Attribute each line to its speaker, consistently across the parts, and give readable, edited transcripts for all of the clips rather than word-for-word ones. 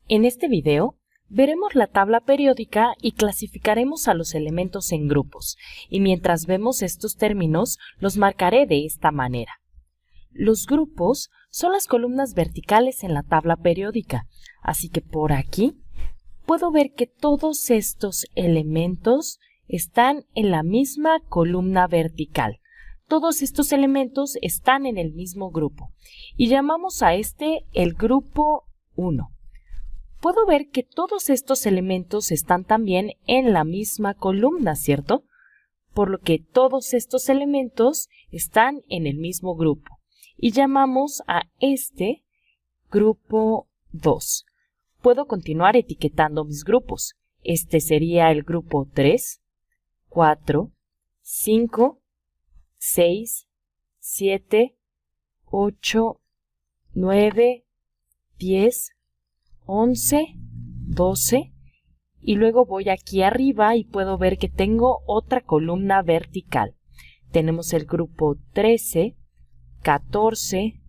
Speaker 1: En este video, veremos la tabla periódica y clasificaremos a los elementos en grupos, y mientras vemos estos términos, los marcaré de esta manera. Los grupos son las columnas verticales en la tabla periódica, así que por aquí puedo ver que todos estos elementos están en la misma columna vertical. Todos estos elementos están en el mismo grupo, y llamamos a este el grupo 1. Puedo ver que todos estos elementos están también en la misma columna, ¿cierto? Por lo que todos estos elementos están en el mismo grupo, y llamamos a este grupo 2. Puedo continuar etiquetando mis grupos. Este sería el grupo 3, 4, 5, 6, 7, 8, 9, 10, 11, 12 y luego voy aquí arriba y puedo ver que tengo otra columna vertical. Tenemos el grupo 13, 14,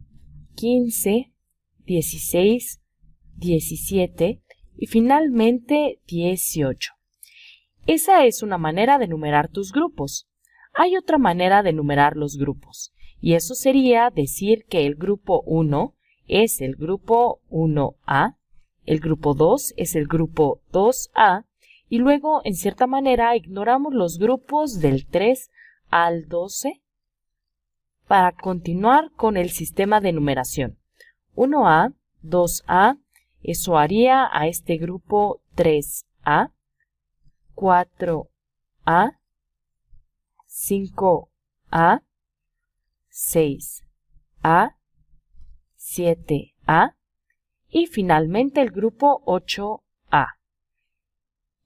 Speaker 1: 15, 16, 17 y finalmente 18. Esa es una manera de numerar tus grupos. Hay otra manera de numerar los grupos, y eso sería decir que el grupo 1 es el grupo 1A, el grupo 2 es el grupo 2A, y luego, en cierta manera, ignoramos los grupos del 3 al 12 para continuar con el sistema de numeración. 1A, 2A, eso haría a este grupo 3A, 4A, 5A, 6A, 7A y finalmente el grupo 8A.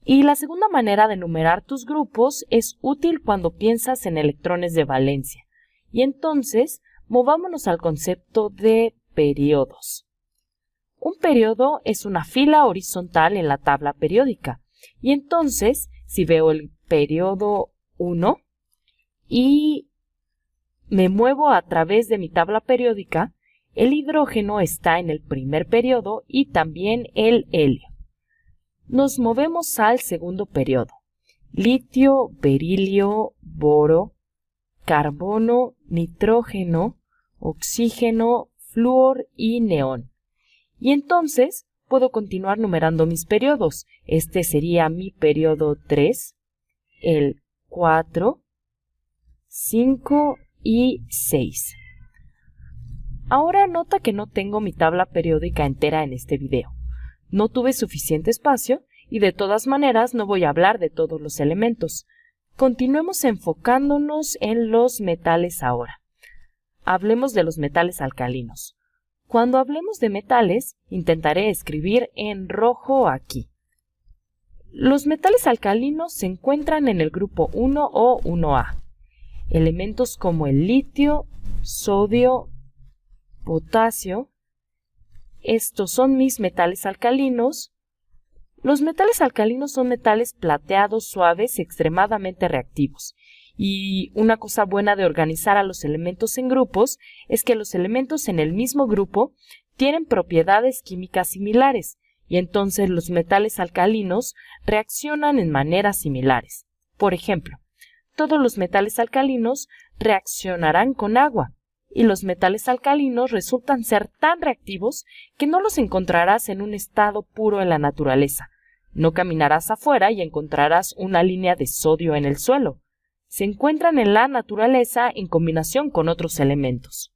Speaker 1: Y la segunda manera de numerar tus grupos es útil cuando piensas en electrones de valencia. Y entonces, movámonos al concepto de periodos. Un periodo es una fila horizontal en la tabla periódica. Y entonces, si veo el periodo 1 y me muevo a través de mi tabla periódica, el hidrógeno está en el primer periodo y también el helio. Nos movemos al segundo periodo. Litio, berilio, boro, carbono, nitrógeno, oxígeno, flúor y neón. Y entonces puedo continuar numerando mis periodos. Este sería mi periodo 3, el 4, 5 y 6. Ahora nota que no tengo mi tabla periódica entera en este video. No tuve suficiente espacio y de todas maneras no voy a hablar de todos los elementos. Continuemos enfocándonos en los metales ahora. Hablemos de los metales alcalinos. Cuando hablemos de metales, intentaré escribir en rojo aquí. Los metales alcalinos se encuentran en el grupo 1 o 1A. Elementos como el litio, sodio, potasio. Estos son mis metales alcalinos. Los metales alcalinos son metales plateados, suaves y extremadamente reactivos. Y una cosa buena de organizar a los elementos en grupos es que los elementos en el mismo grupo tienen propiedades químicas similares, y entonces los metales alcalinos reaccionan en maneras similares. Por ejemplo, todos los metales alcalinos reaccionarán con agua, y los metales alcalinos resultan ser tan reactivos que no los encontrarás en un estado puro en la naturaleza. No caminarás afuera y encontrarás una línea de sodio en el suelo. Se encuentran en la naturaleza en combinación con otros elementos.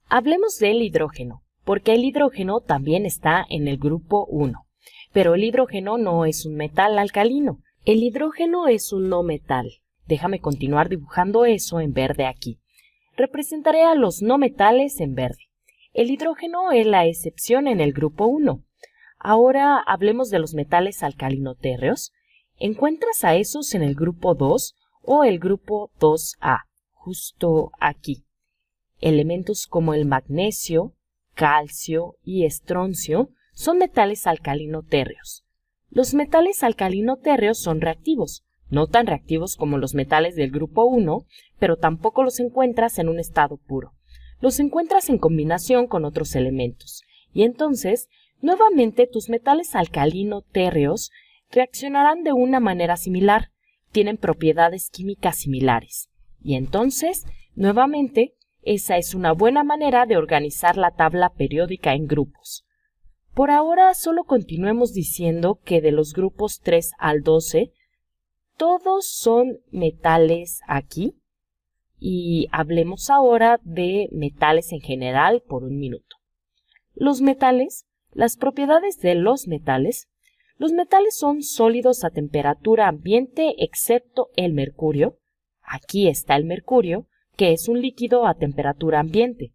Speaker 1: Hablemos del hidrógeno, porque el hidrógeno también está en el grupo 1. Pero el hidrógeno no es un metal alcalino. El hidrógeno es un no metal. Déjame continuar dibujando eso en verde aquí. Representaré a los no metales en verde. El hidrógeno es la excepción en el grupo 1. Ahora hablemos de los metales alcalinotérreos. ¿Encuentras a esos en el grupo 2 o el grupo 2A, justo aquí? Elementos como el magnesio, calcio y estroncio son metales alcalinotérreos. Los metales alcalinotérreos son reactivos. No tan reactivos como los metales del grupo 1, pero tampoco los encuentras en un estado puro. Los encuentras en combinación con otros elementos, y entonces Nuevamente, tus metales alcalino-térreos reaccionarán de una manera similar, tienen propiedades químicas similares. Y entonces, nuevamente, esa es una buena manera de organizar la tabla periódica en grupos. Por ahora, solo continuemos diciendo que de los grupos 3 al 12, todos son metales aquí, y hablemos ahora de metales en general por un minuto. Los metales, las propiedades de los metales son sólidos a temperatura ambiente excepto el mercurio. Aquí está el mercurio, que es un líquido a temperatura ambiente.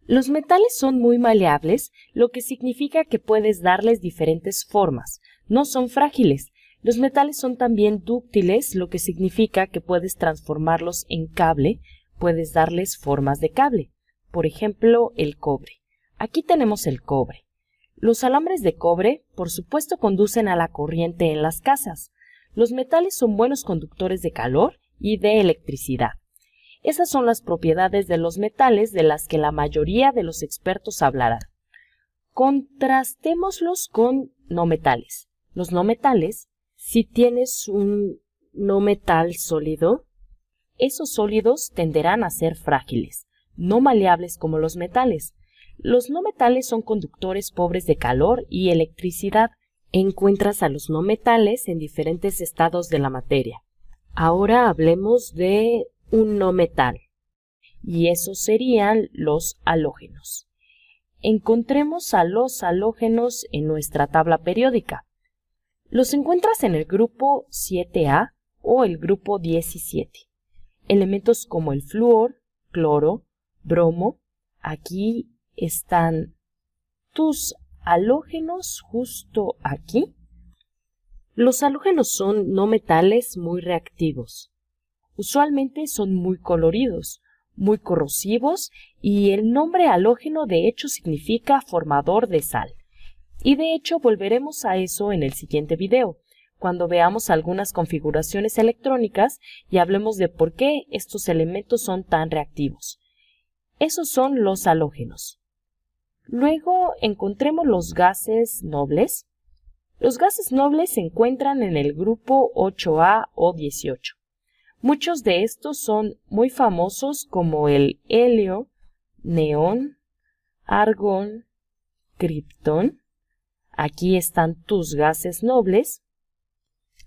Speaker 1: Los metales son muy maleables, lo que significa que puedes darles diferentes formas. No son frágiles. Los metales son también dúctiles, lo que significa que puedes transformarlos en cable, puedes darles formas de cable. Por ejemplo, el cobre. Aquí tenemos el cobre. Los alambres de cobre, por supuesto, conducen a la corriente en las casas. Los metales son buenos conductores de calor y de electricidad. Esas son las propiedades de los metales de las que la mayoría de los expertos hablarán. Contrastémoslos con no metales. Los no metales, si tienes un no metal sólido, esos sólidos tenderán a ser frágiles, no maleables como los metales. Los no metales son conductores pobres de calor y electricidad. Encuentras a los no metales en diferentes estados de la materia. Ahora hablemos de un no metal, y esos serían los halógenos. Encontremos a los halógenos en nuestra tabla periódica. Los encuentras en el grupo 7A o el grupo 17. Elementos como el flúor, cloro, bromo. Aquí están tus halógenos justo aquí. Los halógenos son no metales muy reactivos. Usualmente son muy coloridos, muy corrosivos y el nombre halógeno de hecho significa formador de sal. Y de hecho volveremos a eso en el siguiente video, cuando veamos algunas configuraciones electrónicas y hablemos de por qué estos elementos son tan reactivos. Esos son los halógenos. Luego encontremos los gases nobles. Los gases nobles se encuentran en el grupo 8A o 18. Muchos de estos son muy famosos como el helio, neón, argón, criptón. Aquí están tus gases nobles.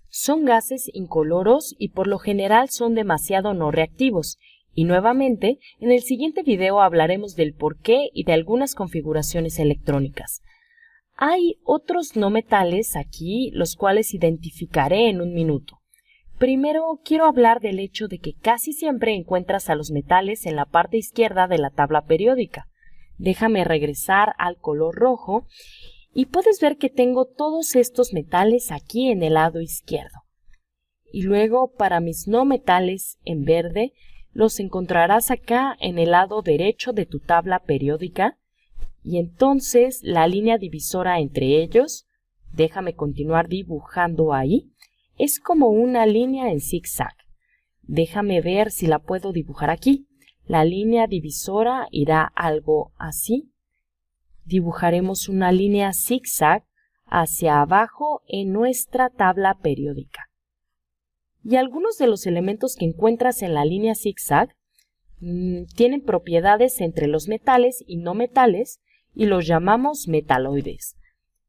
Speaker 1: Son gases incoloros y por lo general son demasiado no reactivos. Y nuevamente, en el siguiente video hablaremos del porqué y de algunas configuraciones electrónicas. Hay otros no metales aquí, los cuales identificaré en un minuto. Primero, quiero hablar del hecho de que casi siempre encuentras a los metales en la parte izquierda de la tabla periódica. Déjame regresar al color rojo y puedes ver que tengo todos estos metales aquí en el lado izquierdo. Y luego, para mis no metales en verde, los encontrarás acá en el lado derecho de tu tabla periódica. Y entonces la línea divisora entre ellos, déjame continuar dibujando ahí, es como una línea en zigzag. Déjame ver si la puedo dibujar aquí. La línea divisora irá algo así. Dibujaremos una línea zigzag hacia abajo en nuestra tabla periódica. Y algunos de los elementos que encuentras en la línea zigzag tienen propiedades entre los metales y no metales y los llamamos metaloides.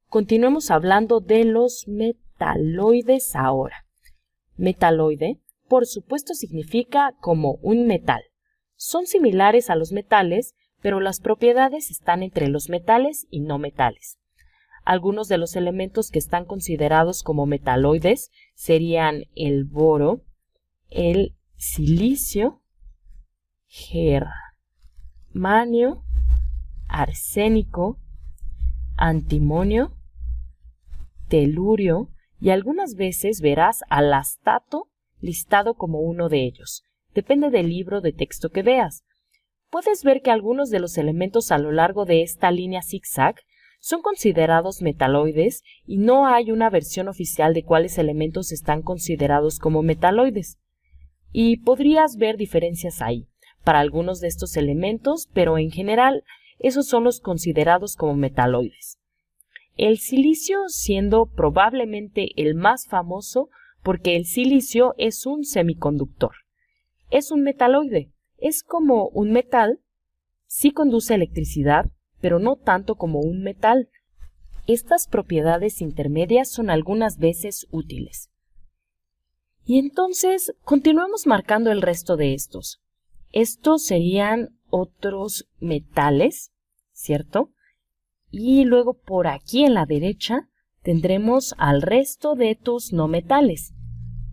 Speaker 1: Continuemos hablando de los metaloides ahora. Metaloide, por supuesto, significa como un metal. Son similares a los metales, pero las propiedades están entre los metales y no metales. Algunos de los elementos que están considerados como metaloides serían el boro, el silicio, germanio, arsénico, antimonio, telurio y algunas veces verás al astato listado como uno de ellos. Depende del libro de texto que veas. Puedes ver que algunos de los elementos a lo largo de esta línea zigzag son considerados metaloides y no hay una versión oficial de cuáles elementos están considerados como metaloides. Y podrías ver diferencias ahí para algunos de estos elementos, pero en general esos son los considerados como metaloides. el silicio siendo probablemente el más famoso porque el silicio es un semiconductor. Es un metaloide, es como un metal, sí conduce electricidad, pero no tanto como un metal. Estas propiedades intermedias son algunas veces útiles. Y entonces, continuemos marcando el resto de estos. Estos serían otros metales, ¿cierto? Y luego por aquí en la derecha tendremos al resto de tus no metales.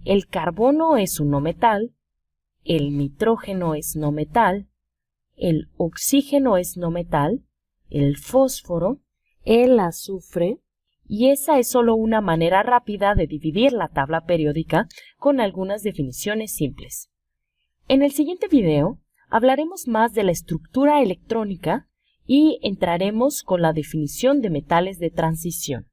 Speaker 1: El carbono es un no metal, el nitrógeno es no metal, el oxígeno es no metal, el fósforo, el azufre, y esa es solo una manera rápida de dividir la tabla periódica con algunas definiciones simples. En el siguiente video hablaremos más de la estructura electrónica y entraremos con la definición de metales de transición.